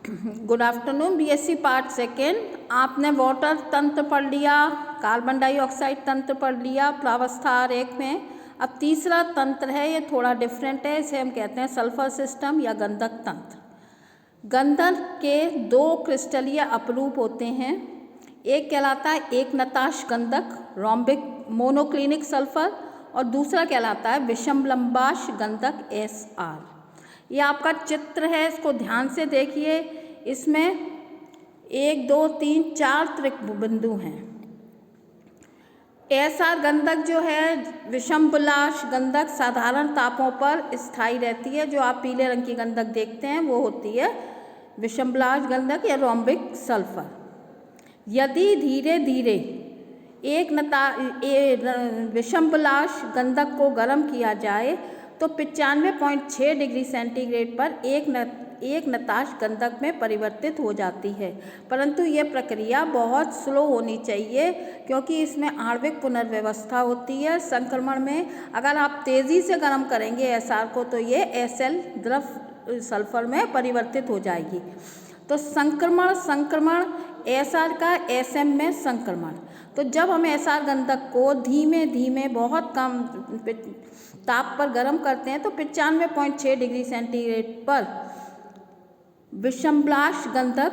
Good afternoon. BSc part second. आपने water तंत्र पढ़ लिया, कार्बन डाइऑक्साइड तंत्र पढ़ लिया प्रावस्था आरेख में। अब तीसरा तंत्र है, ये थोड़ा डिफरेंट है, इसे हम कहते हैं सल्फर सिस्टम या गंधक तंत्र। गंधक के दो क्रिस्टलीय अपरूप होते हैं, एक कहलाता है एक नताश गंधक रोम्बिक मोनोक्लिनिक सल्फर और दूसरा कहलाता है विषमलंबाश गंधक SR। ये आपका चित्र है, इसको ध्यान से देखिए। इसमें 1 2 3 4 त्रिक बिंदु हैं। SR गंधक जो है विषमबुलाश गंधक साधारण तापों पर स्थायी रहती है। जो आप पीले रंग की गंधक देखते हैं वो होती है विषमबुलाश गंधक या रोम्बिक सल्फर। यदि धीरे धीरे एक विषमबुलाश गंधक को गर्म किया जाए तो 95.6 डिग्री सेंटीग्रेड पर एक नताश गंधक में परिवर्तित हो जाती है, परंतु यह प्रक्रिया बहुत स्लो होनी चाहिए क्योंकि इसमें आणविक पुनर्व्यवस्था होती है। संक्रमण में अगर आप तेज़ी से गर्म करेंगे SR को तो ये SL द्रव सल्फर में परिवर्तित हो जाएगी। तो संक्रमण SR का SM में संक्रमण। तो जब हम SR गंधक को धीमे धीमे बहुत कम ताप पर गर्म करते हैं तो 95.6 डिग्री सेंटीग्रेड पर विषमबुलाश गंधक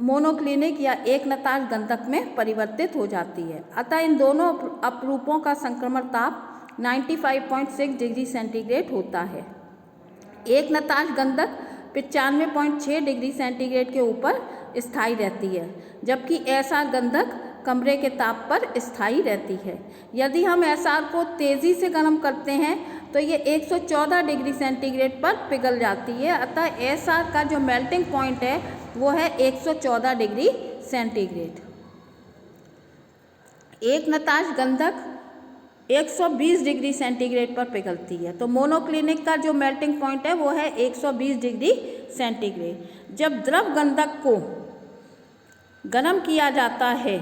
मोनोक्लिनिक या एक नताश गंधक में परिवर्तित हो जाती है। अतः इन दोनों अपरूपों का संक्रमण ताप 95.6 डिग्री सेंटीग्रेड होता है। एक नताश गंधक 95.6 डिग्री सेंटीग्रेड के ऊपर स्थायी रहती है, जबकि SR गंधक कमरे के ताप पर स्थायी रहती है। यदि हम SR को तेज़ी से गर्म करते हैं तो ये 114 डिग्री सेंटीग्रेड पर पिघल जाती है। अतः SR का जो मेल्टिंग पॉइंट है वो है 114 डिग्री सेंटीग्रेड। एक नताश गंधक 120 डिग्री सेंटीग्रेड पर पिघलती है। तो मोनोक्लिनिक का जो मेल्टिंग पॉइंट है वो है 120 डिग्री सेंटीग्रेड। जब द्रव गंधक को गर्म किया जाता है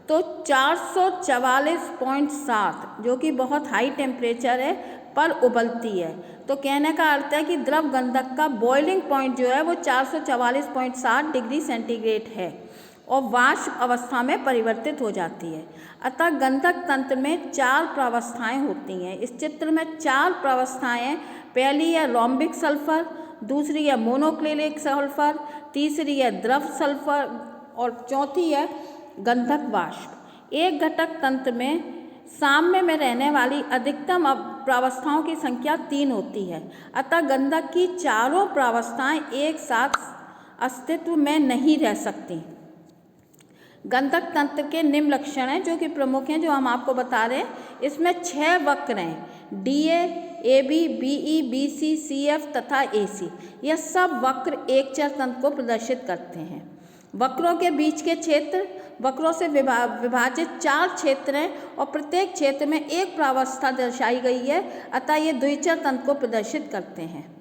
तो 444.7 जो कि बहुत हाई टेम्परेचर है पर उबलती है। तो कहने का अर्थ है कि द्रव गंधक का बॉइलिंग पॉइंट जो है वो 444.7 डिग्री सेंटीग्रेड है और वाष्प अवस्था में परिवर्तित हो जाती है। अतः गंधक तंत्र में 4 प्रावस्थाएं होती हैं। इस चित्र में 4 प्रावस्थाएं, पहली है रोम्बिक सल्फर, दूसरी है मोनोक्लिनिक सल्फर, तीसरी है द्रव सल्फर और चौथी है गंधक वाष्प। एक घटक तंत्र में साम्य में रहने वाली अधिकतम प्रावस्थाओं की संख्या 3 होती है। अतः गंधक की चारों प्रावस्थाएं एक साथ अस्तित्व में नहीं रह सकती। गंधक तंत्र के निम्न लक्षण हैं जो कि प्रमुख हैं, जो हम आपको बता रहे हैं। इसमें 6 वक्र हैं, DA, AB, BE, BC, CF तथा AC। यह सब वक्र एक चर तंत्र को प्रदर्शित करते हैं। वक्रों के बीच के क्षेत्र वक्रों से विभाजित 4 क्षेत्र हैं और प्रत्येक क्षेत्र में एक प्रावस्था दर्शाई गई है। अतः ये द्विचर तंत्र को प्रदर्शित करते हैं।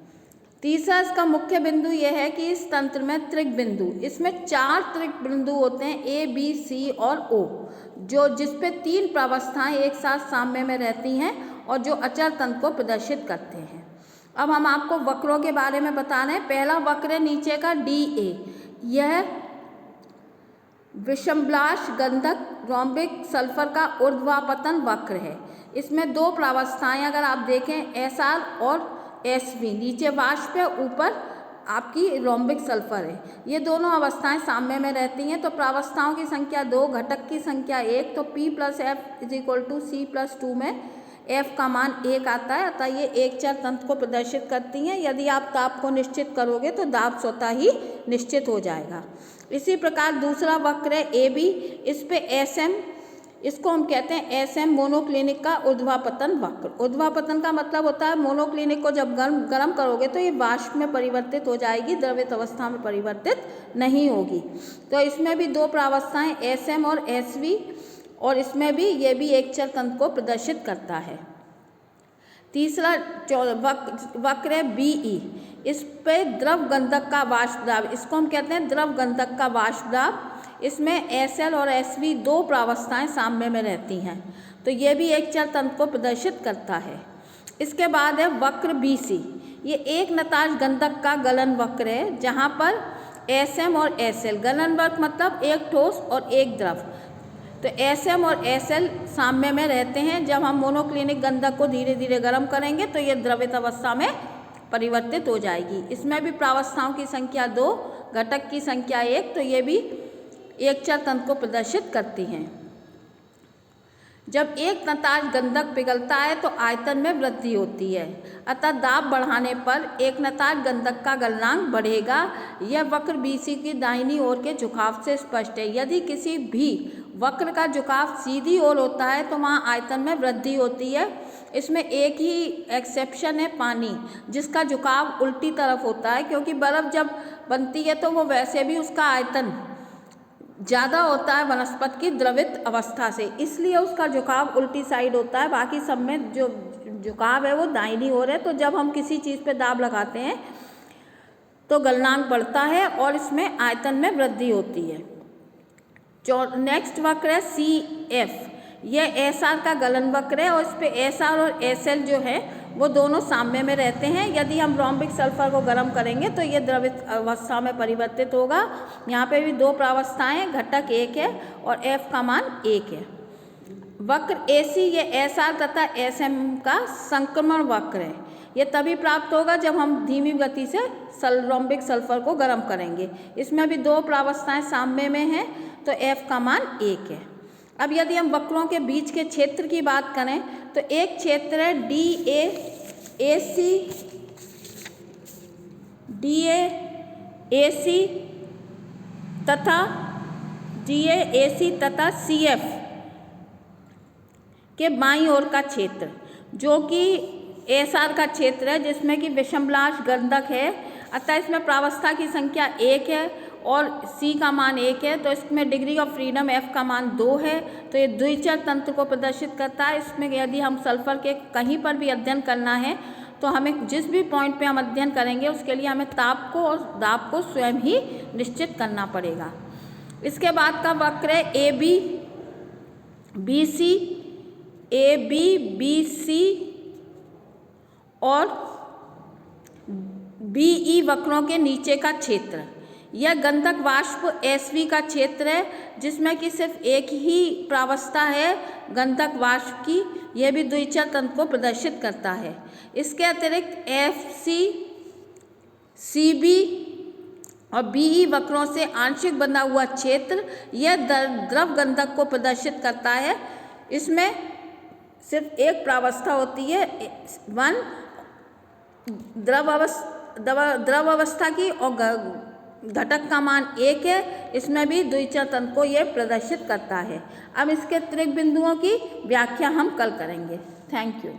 तीसरा इसका मुख्य बिंदु यह है कि इस तंत्र में त्रिक बिंदु, इसमें 4 त्रिक बिंदु होते हैं A, B, C और O, जो जिसपे 3 प्रावस्थाएं एक साथ साम्य में रहती हैं और जो अचर तंत्र को प्रदर्शित करते हैं। अब हम आपको वक्रों के बारे में बता रहे हैं। पहला वक्र है नीचे का DA। यह विषमबुलाश गंधक रोम्बिक सल्फर का ऊर्ध्वापतन वक्र है। इसमें 2 प्रावस्थाएं अगर आप देखें SR और SV, नीचे वाष्प है, ऊपर आपकी रोम्बिक सल्फर है। ये दोनों अवस्थाएं साम्य में रहती हैं। तो प्रावस्थाओं की संख्या 2, घटक की संख्या 1। तो P + F = C + 2 में F का मान 1 आता है। अतः ये एक चर तंत्र को प्रदर्शित करती हैं। यदि आप ताप को निश्चित करोगे तो दाब स्वतः ही निश्चित हो जाएगा। इसी प्रकार दूसरा वक्र है AB। इस पे SM, इसको हम कहते हैं SM मोनोक्लिनिक का ऊर्ध्वापतन वक्र। ऊर्ध्वापतन का मतलब होता है मोनोक्लिनिक को जब गर्म करोगे तो ये वाष्प में परिवर्तित हो जाएगी, द्रवित अवस्था में परिवर्तित नहीं होगी। तो इसमें भी 2 प्रावस्थाएं SM और SV, और इसमें भी ये भी एक चर तंत्र को प्रदर्शित करता है। तीसरा वक्र है BE। इस पे द्रव गंधक का वाष्प दाब, इसको हम कहते हैं द्रव गंधक का वाष्प दाब। इसमें SL और SV 2 प्रावस्थाएं साम्य में रहती हैं। तो ये भी एक चर तंत्र को प्रदर्शित करता है। इसके बाद है वक्र BC। ये एक नताश गंधक का गलन वक्र है, जहाँ पर SM और SL। गलनवर्क मतलब एक ठोस और एक द्रव। तो SM और SL साम्य में रहते हैं। जब हम मोनोक्लिनिक गंधक को धीरे धीरे गर्म करेंगे तो ये द्रवित अवस्था में परिवर्तित हो जाएगी। इसमें भी प्रावस्थाओं की संख्या 2, घटक की संख्या 1, तो ये भी एकचर तंत्र को प्रदर्शित करती हैं। जब एक नताज गंधक पिघलता है तो आयतन में वृद्धि होती है, अतः दाब बढ़ाने पर एक नताज गंधक का गलनांक बढ़ेगा। यह वक्र BC की दाहिनी ओर के झुकाव से स्पष्ट है। यदि किसी भी वक्र का झुकाव सीधी ओर होता है तो वहाँ आयतन में वृद्धि होती है। इसमें एक ही एक्सेप्शन है, पानी, जिसका झुकाव उल्टी तरफ होता है, क्योंकि बर्फ़ जब बनती है तो वो वैसे भी उसका आयतन ज़्यादा होता है वनस्पति की द्रवित अवस्था से, इसलिए उसका झुकाव उल्टी साइड होता है। बाकी सब में जो झुकाव है वो दाहिनी ओर है। तो जब हम किसी चीज़ पे दाब लगाते हैं तो गलनांक बढ़ता है और इसमें आयतन में वृद्धि होती है। नेक्स्ट वक्र है CF। यह SR का गलन वक्र है और इस पे SR और SL जो है वो दोनों साम्य में रहते हैं। यदि हम रोम्बिक सल्फर को गर्म करेंगे तो ये द्रवित अवस्था में परिवर्तित होगा। यहाँ पे भी 2 प्रावस्थाएं हैं, घटक 1 है और F का मान 1 है। वक्र AC ये SR तथा SM का संक्रमण वक्र है। ये तभी प्राप्त होगा जब हम धीमी गति से रोम्बिक सल्फर को गर्म करेंगे। इसमें भी 2 प्रावस्थाएं साम्य में हैं, तो F का मान 1 है। अब यदि हम वक्रों के बीच के क्षेत्र की बात करें तो एक क्षेत्र है DAAC तथा CF के बाईं ओर का क्षेत्र, जो कि SR का क्षेत्र है, जिसमें कि विषमलाश गंधक है, अतः इसमें प्रावस्था की संख्या 1 है और C का मान 1 है। तो इसमें डिग्री ऑफ फ्रीडम F का मान 2 है। तो ये द्विचर तंत्र को प्रदर्शित करता है। इसमें यदि हम सल्फर के कहीं पर भी अध्ययन करना है तो हमें जिस भी पॉइंट पे हम अध्ययन करेंगे उसके लिए हमें ताप को और दाब को स्वयं ही निश्चित करना पड़ेगा। इसके बाद का वक्र है AB और BE वक्रों के नीचे का क्षेत्र। यह गंधक वाष्प SV का क्षेत्र है, जिसमें कि सिर्फ एक ही प्रावस्था है गंधक वाष्प की। यह भी द्विचर तंत्र को प्रदर्शित करता है। इसके अतिरिक्त FC, CB और BE वक्रों से आंशिक बंधा हुआ क्षेत्र यह द्रव गंधक को प्रदर्शित करता है। इसमें सिर्फ एक प्रावस्था होती है, 1 द्रव अवस्था की, और घटक का मान 1 है। इसमें भी द्विचर तंत्र को यह प्रदर्शित करता है। अब इसके त्रिक बिंदुओं की व्याख्या हम कल करेंगे। Thank you.